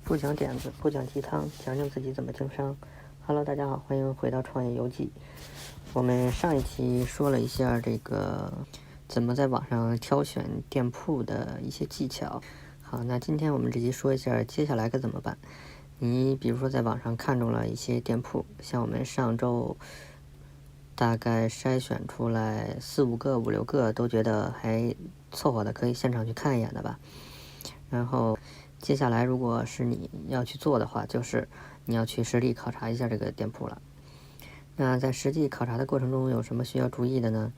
不讲点子，不讲鸡汤，讲讲自己怎么经商。Hello， 大家好，欢迎回到创业游记。我们上一期说了一下这个怎么在网上挑选店铺的一些技巧。好，那今天我们这期说一下接下来该怎么办。你比如说在网上看中了一些店铺，像我们上周大概筛选出来4、5个、5、6个都觉得还凑合的，可以现场去看一眼的吧。然后接下来如果是你要去做的话，就是你要去实地考察一下这个店铺了。那在实际考察的过程中有什么需要注意的呢？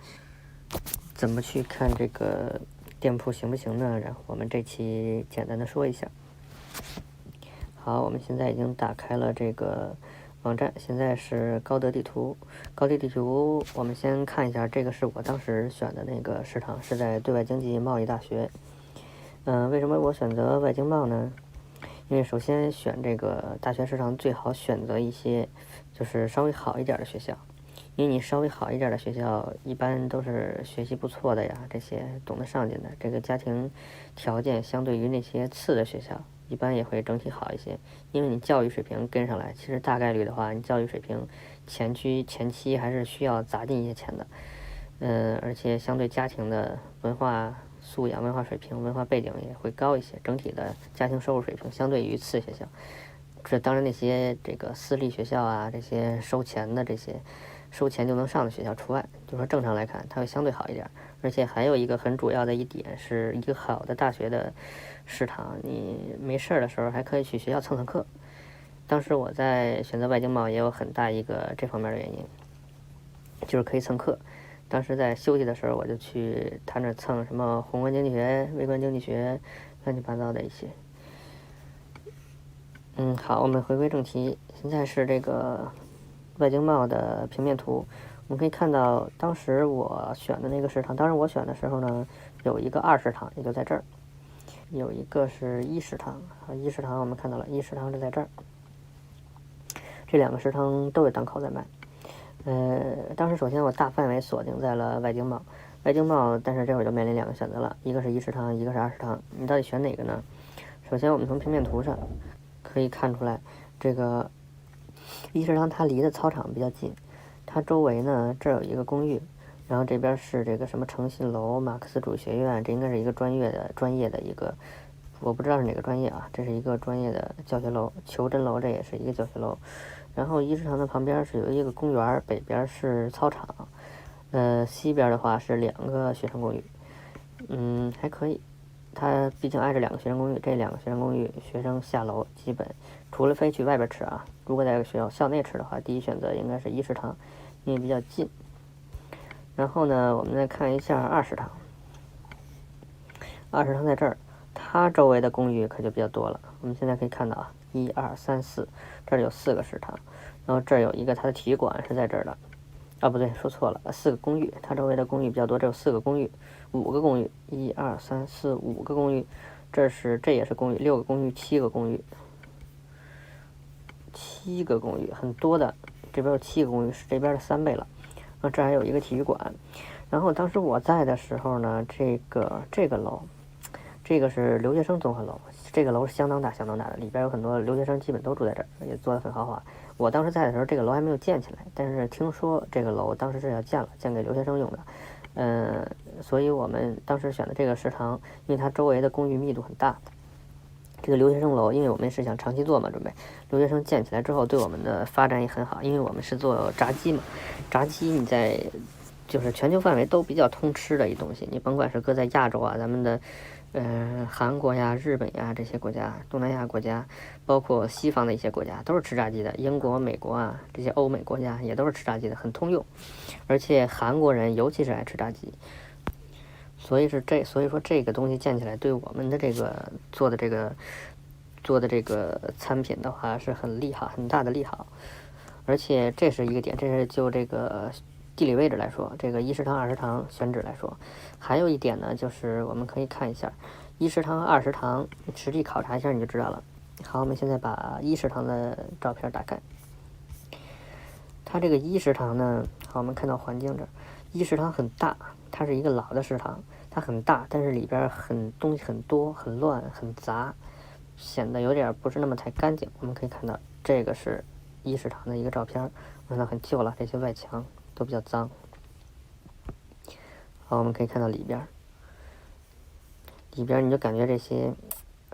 怎么去看这个店铺行不行呢？然后我们这期简单的说一下。好，我们现在已经打开了这个网站，现在是高德地图。高德地图我们先看一下，这个是我当时选的那个食堂，是在对外经济贸易大学。为什么我选择外经贸呢？因为首先选这个大学食堂最好选择一些就是稍微好一点的学校，因为你稍微好一点的学校一般都是学习不错的呀，这些懂得上进的，这个家庭条件相对于那些次的学校一般也会整体好一些，因为你教育水平跟上来，其实大概率的话，你教育水平前期还是需要砸进一些钱的，而且相对家庭的文化素养、文化水平、文化背景也会高一些，整体的家庭收入水平相对于次学校，这当然那些这个私立学校啊，这些收钱的这些收钱就能上的学校除外，就说正常来看它会相对好一点。而且还有一个很主要的一点，是一个好的大学的食堂，你没事的时候还可以去学校蹭蹭课。当时我在选择外经贸也有很大一个这方面的原因，就是可以蹭课。当时在休息的时候，我就去他那蹭什么宏观经济学、微观经济学，乱七八糟的一些。好，我们回归正题。现在是这个外经贸的平面图，我们可以看到，当时我选的那个食堂，当时我选的时候呢，有一个2食堂，也就在这儿；有一个是1食堂，1食堂我们看到了，1食堂是在这儿。这2个食堂都有档口在卖。当时首先我大范围锁定在了外经贸，但是这会儿就面临2个选择了，一个是1食堂，一个是2食堂，你到底选哪个呢？首先我们从平面图上可以看出来，这个1食堂它离的操场比较近，它周围呢这有一个公寓，然后这边是这个什么诚信楼、马克思主义学院，这应该是一个专业的一个，我不知道是哪个专业啊，这是一个专业的教学楼，求真楼这也是一个教学楼。然后1食堂的旁边是有一个公园，北边是操场，西边的话是2个学生公寓，还可以。它毕竟挨着2个学生公寓，这2个学生公寓学生下楼基本除了非去外边吃啊，如果在学校校内吃的话，第一选择应该是1食堂，因为比较近。然后呢，我们再看一下2食堂。2食堂在这儿，它周围的公寓可就比较多了。我们现在可以看到啊，1、2、3、4，这儿有4个食堂，然后这儿有一个它的体育馆是在这儿的。不对，说错了，4个公寓，它周围的公寓比较多，这有4个公寓，5个公寓，1、2、3、4、5个公寓，这也是公寓，6个公寓，7个公寓，7个公寓，很多的，这边有7个公寓，是这边的3倍了。然后这还有一个体育馆。然后当时我在的时候呢，这个楼，这个是留学生综合楼，这个楼是相当大的，里边有很多留学生，基本都住在这儿，也做得很豪华。我当时在的时候，这个楼还没有建起来，但是听说这个楼当时是要建给留学生用的，所以我们当时选的这个食堂，因为它周围的公寓密度很大。这个留学生楼，因为我们是想长期做嘛，准备留学生建起来之后对我们的发展也很好，因为我们是做炸鸡嘛，炸鸡你在就是全球范围都比较通吃的一东西，你甭管是搁在亚洲啊，咱们的韩国呀、日本呀这些国家，东南亚国家，包括西方的一些国家都是吃炸鸡的，英国、美国啊这些欧美国家也都是吃炸鸡的，很通用。而且韩国人尤其是爱吃炸鸡，所以说这个东西建起来对我们的这个做的这个产品的话是很大的利好。而且这是一个点，这是就这个地理位置来说，这个1食堂、2食堂选址来说，还有一点呢，就是我们可以看一下1食堂和2食堂，实地考察一下你就知道了。好，我们现在把1食堂的照片打开。它这个1食堂呢，好，我们看到环境这儿，1食堂很大，它是一个老的食堂，它很大，但是里边东西很多，很乱，很杂。显得有点不是那么太干净。我们可以看到这个是一食堂的一个照片，看到很旧了，这些外墙都比较脏。好，我们可以看到里边你就感觉这些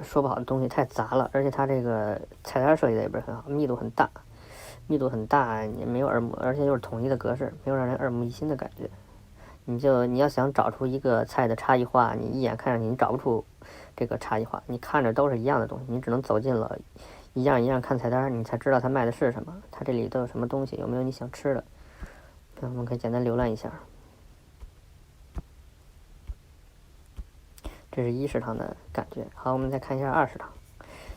说不好的东西太杂了，而且它这个菜单设计的也不是很好，密度很大，也没有而且又是统一的格式，没有让人耳目一新的感觉。你要想找出一个菜的差异化，你一眼看上去你找不出这个差异化，你看着都是一样的东西，你只能走进了一样一样看菜单，你才知道它卖的是什么，它这里都有什么东西，有没有你想吃的。我们可以简单浏览一下，这是一食堂的感觉。好，我们再看一下二食堂。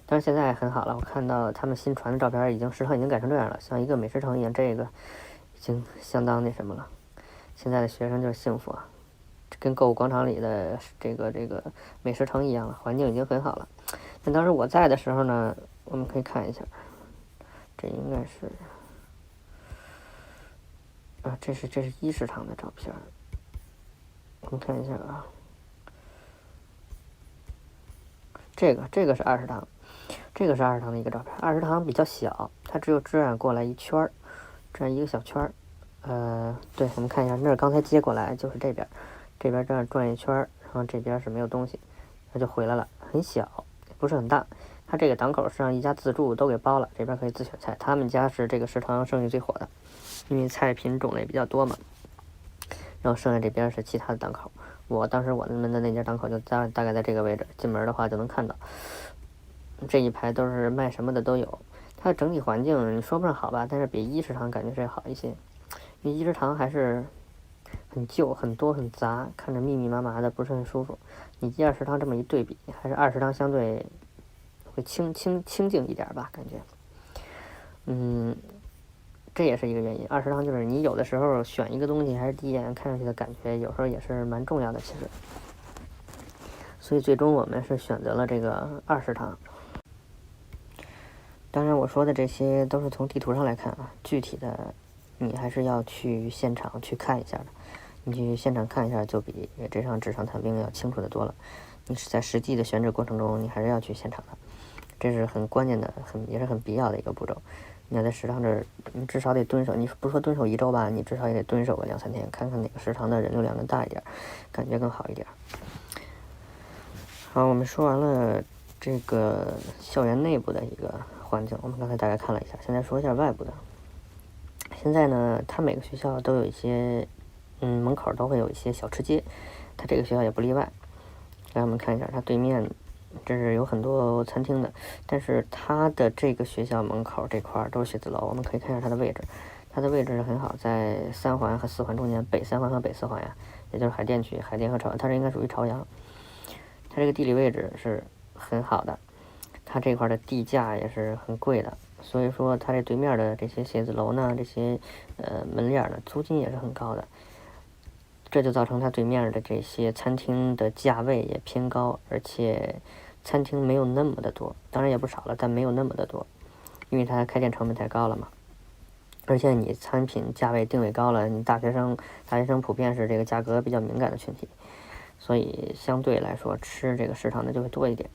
当然现在很好了，我看到他们新传的照片，食堂已经改成这样了，像一个美食城一样，这个已经相当那什么了。现在的学生就是幸福啊，跟购物广场里的这个美食城一样了，环境已经很好了。但当时我在的时候呢，我们可以看一下，这应该是这是一食堂的照片，我们看一下啊，这个是二食堂，这个是二食堂的一个照片。二食堂比较小，它只有这样过来一圈儿，这样一个小圈儿。对，我们看一下，那儿刚才接过来就是这边这样转一圈，然后这边是没有东西，它就回来了，很小，不是很大。它这个档口是让一家自助都给包了，这边可以自选菜。他们家是这个食堂生意最火的，因为菜品种类比较多嘛。然后剩下这边是其他的档口。我当时我们的那家档口就大概在这个位置，进门的话就能看到。这一排都是卖什么的都有。它的整体环境你说不上好吧，但是比一食堂感觉是好一些。因为一食堂还是很旧、很多、很杂，看着密密麻麻的，不是很舒服。你一二食堂这么一对比，还是二食堂相对会清静一点吧，感觉。这也是一个原因。二食堂就是你有的时候选一个东西，还是第一眼看上去的感觉，有时候也是蛮重要的，其实。所以最终我们是选择了这个二食堂。当然，我说的这些都是从地图上来看啊，具体的你还是要去现场去看一下的。你去现场看一下，就比这上纸上谈兵要清楚的多了。你是在实际的选址过程中，你还是要去现场的，这是很关键的，也是很必要的一个步骤。你要在食堂这儿，你至少得蹲守，你不说蹲守1周吧，你至少也得蹲守个2、3天，看看哪个食堂的人流量更大一点，感觉更好一点。好，我们说完了这个校园内部的一个环境，我们刚才大概看了一下，现在说一下外部的。现在呢，它每个学校都有一些，门口都会有一些小吃街，它这个学校也不例外。来，我们看一下，它对面这是有很多餐厅的，但是它的这个学校门口这块都是写字楼，我们可以看一下它的位置。它的位置是很好，在3环和4环中间，北3环和北4环呀，也就是海淀区，海淀和朝阳，它这应该属于朝阳。它这个地理位置是很好的，它这块的地价也是很贵的，所以说它这对面的这些写字楼呢，这些门脸呢，租金也是很高的。这就造成它对面的这些餐厅的价位也偏高，而且餐厅没有那么的多，当然也不少了，但没有那么的多，因为它开店成本太高了嘛。而且你餐品价位定位高了，你大学生普遍是这个价格比较敏感的群体，所以相对来说吃这个食堂的就会多一点。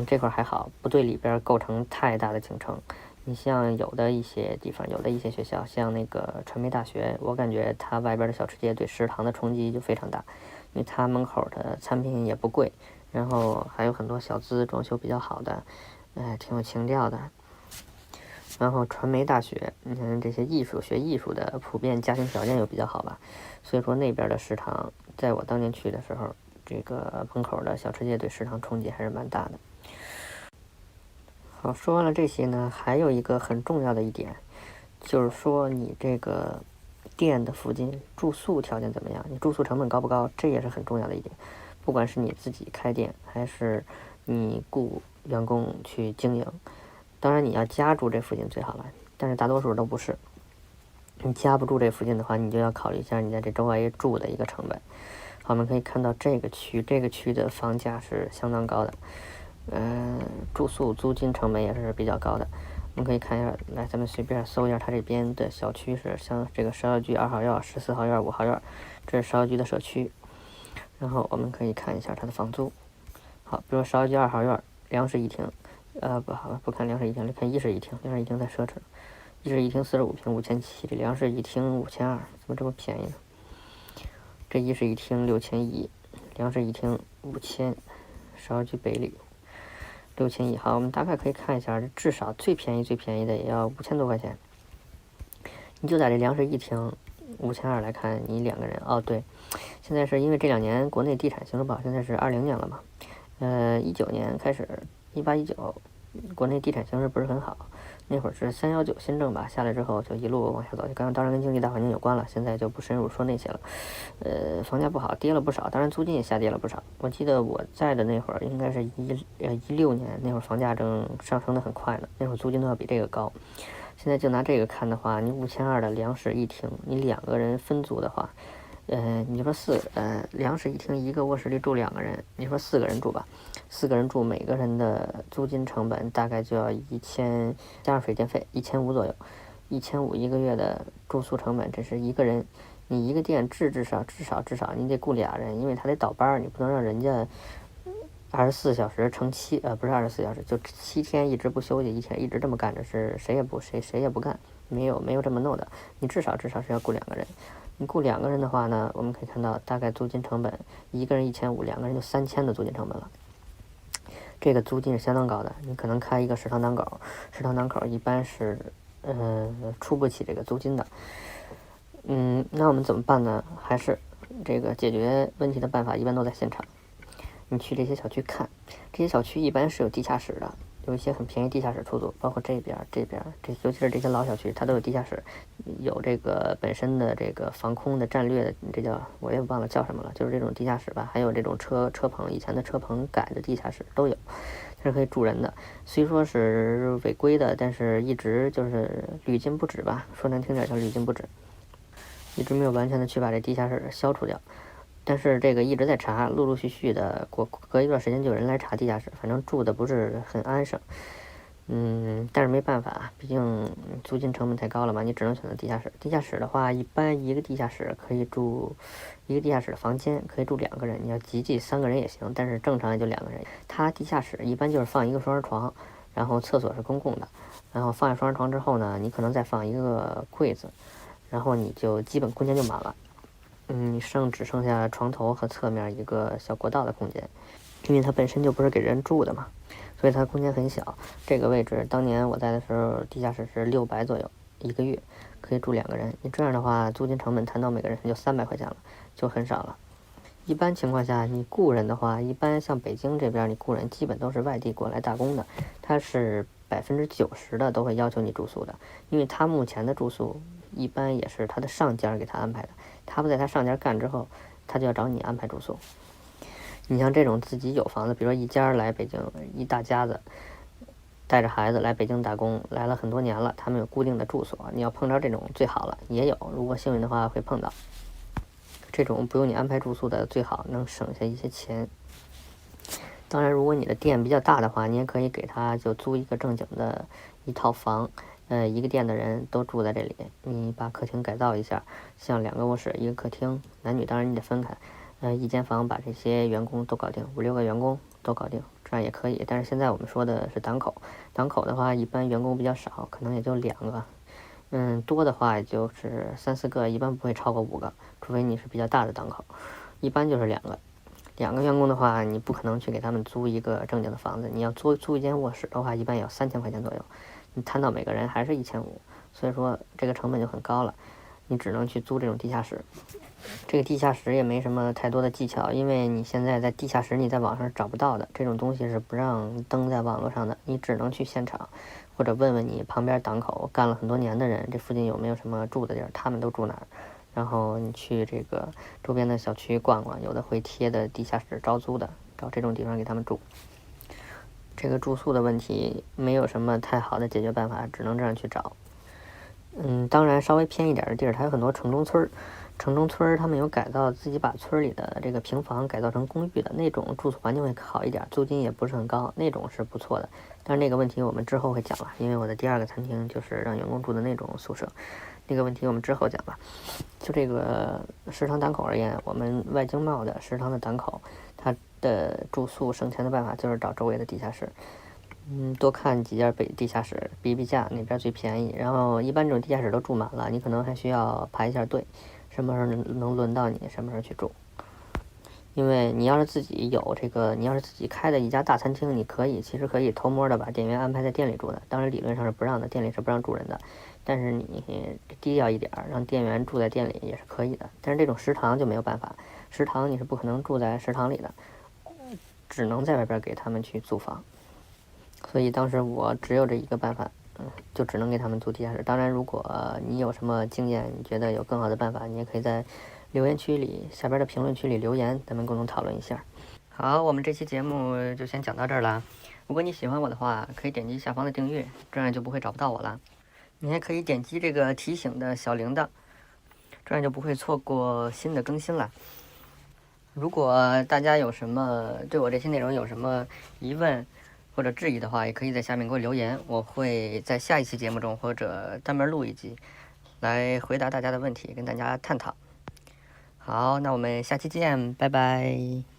这块还好，不对里边构成太大的竞争。你像有的一些地方，有的一些学校，像那个传媒大学，我感觉它外边的小吃街对食堂的冲击就非常大，因为它门口的餐品也不贵，然后还有很多小资，装修比较好的，挺有情调的。然后传媒大学，你看这些学艺术的，普遍家庭条件又比较好吧，所以说那边的食堂，在我当年去的时候，这个门口的小吃街对食堂冲击还是蛮大的。好，说完了这些呢，还有一个很重要的一点，就是说你这个店的附近住宿条件怎么样，你住宿成本高不高，这也是很重要的一点。不管是你自己开店，还是你雇员工去经营，当然你要家住这附近最好了，但是大多数都不是。你家不住这附近的话，你就要考虑一下你在这周围住的一个成本。好，我们可以看到这个区的房价是相当高的，住宿租金成本也是比较高的。我们可以看一下，来咱们随便搜一下它这边的小区是像这个10号居2号院、14号院、5号院，这是10号居的社区。然后我们可以看一下它的房租。好，比如10号居2号院，两室一厅，不看两室一厅，看一室一厅，两室一厅太奢侈了，一室一厅45平5700，这两室一厅5200，怎么这么便宜呢？这一室一厅6100，两室一厅5000，少一句北里，6100。好，我们大概可以看一下，至少最便宜的也要5000多块钱。你就在这两室一厅5200来看，你两个人哦，对，现在是因为这2年国内地产形势不好，现在是20年了嘛，19年开始，18、19，国内地产形势不是很好，那会儿是319新政吧，下来之后就一路往下走，当然跟经济大环境有关了，现在就不深入说那些了。房价不好，跌了不少，当然租金也下跌了不少。我记得我在的那会儿应该是16年，那会儿房价正上升的很快呢，那会儿租金都要比这个高。现在就拿这个看的话，你5200的两室一厅，你2个人分租的话，你说两室一厅，一个卧室里住2个人，你说4个人住吧，4个人住，每个人的租金成本大概就要1000，加上水电费1500左右，1500一个月的住宿成本，这是一个人，你一个店至少你得雇2人，因为他得倒班，你不能让人家24小时乘7，不是24小时，就7天一直不休息，一天一直这么干着，是谁也不干，没有这么弄的。你至少是要雇2个人。你雇2个人的话呢，我们可以看到大概租金成本，一个人1500，两个人就3000的租金成本了。这个租金是相当高的。你可能开一个食堂档口一般是出不起这个租金的。那我们怎么办呢？还是这个解决问题的办法一般都在现场。你去这些小区看，这些小区一般是有地下室的，有一些很便宜地下室出租，包括这边，尤其是这些老小区，它都有地下室，有这个本身的这个防空的战略的，这叫我也忘了叫什么了，就是这种地下室吧，还有这种车棚，以前的车棚改的地下室都有，它是可以住人的，虽说是违规的，但是一直就是屡禁不止吧，说难听点叫屡禁不止，一直没有完全的去把这地下室消除掉。但是这个一直在查，陆续的隔一段时间就有人来查地下室，反正住的不是很安生。但是没办法，毕竟租金成本太高了嘛，你只能选择地下室。地下室的话，一般一个地下室可以住一个地下室的房间可以住2个人，你要集3个人也行，但是正常也就2个人。它地下室一般就是放一个双人床，然后厕所是公共的，然后放下双人床之后呢，你可能再放一个柜子，然后你就基本空间就满了。只剩下床头和侧面一个小过道的空间，因为它本身就不是给人住的嘛，所以它空间很小。这个位置当年我在的时候，地下室是600左右一个月，可以住2个人。你这样的话，租金成本摊到每个人就300块钱了，就很少了。一般情况下，你雇人的话，一般像北京这边，你雇人基本都是外地过来打工的，他是90%的都会要求你住宿的，因为他目前的住宿一般也是他的上家给他安排的，他不在他上家干之后，他就要找你安排住宿。你像这种自己有房子，比如说一家来北京，一大家子带着孩子来北京打工，来了很多年了，他们有固定的住所，你要碰着这种最好了，也有，如果幸运的话会碰到。这种不用你安排住宿的最好，能省下一些钱。当然如果你的店比较大的话，你也可以给他就租一个正经的一套房，一个店的人都住在这里，你把客厅改造一下，像2个卧室一个客厅，男女当然你得分开，一间房把这些员工都搞定，5、6个员工都搞定，这样也可以。但是现在我们说的是档口的话，一般员工比较少，可能也就2个，多的话也就是3、4个，一般不会超过5个，除非你是比较大的档口，一般就是2个。2个员工的话，你不可能去给他们租一个正经的房子，你要租一间卧室的话，一般也要3000块钱左右，你摊到每个人还是1500，所以说这个成本就很高了，你只能去租这种地下室。这个地下室也没什么太多的技巧，因为你现在在地下室你在网上找不到的，这种东西是不让登在网络上的，你只能去现场，或者问问你旁边档口干了很多年的人，这附近有没有什么住的地儿，他们都住哪儿，然后你去这个周边的小区逛逛，有的会贴的地下室招租的，找这种地方给他们住。这个住宿的问题没有什么太好的解决办法，只能这样去找。当然稍微偏一点的地儿，它有很多城中村他们有改造，自己把村里的这个平房改造成公寓的那种，住宿环境会好一点，租金也不是很高，那种是不错的。但是那个问题我们之后会讲了，因为我的第2个餐厅就是让员工住的那种宿舍，那个问题我们之后讲吧。就这个食堂档口而言，我们外经贸的食堂的档口，它的住宿省钱的办法就是找周围的地下室，多看几家地下室，比比价哪边最便宜。然后一般这种地下室都住满了，你可能还需要排一下队，什么时候能轮到你，什么时候去住。因为你要是自己有这个，你要是自己开的一家大餐厅，你其实可以偷摸的把店员安排在店里住的。当然理论上是不让的，店里是不让住人的。但是你低调一点，让店员住在店里也是可以的。但是这种食堂就没有办法，食堂你是不可能住在食堂里的，只能在外边给他们去租房。所以当时我只有这一个办法，就只能给他们租地下室。当然，如果你有什么经验，你觉得有更好的办法，你也可以在留言区里下边的评论区里留言，咱们共同讨论一下。好，我们这期节目就先讲到这儿了。如果你喜欢我的话，可以点击下方的订阅，这样就不会找不到我了。你还可以点击这个提醒的小铃铛，这样就不会错过新的更新了。如果大家有什么对我这些内容有什么疑问或者质疑的话，也可以在下面给我留言，我会在下一期节目中或者专门录一集来回答大家的问题，跟大家探讨。好，那我们下期见，拜拜。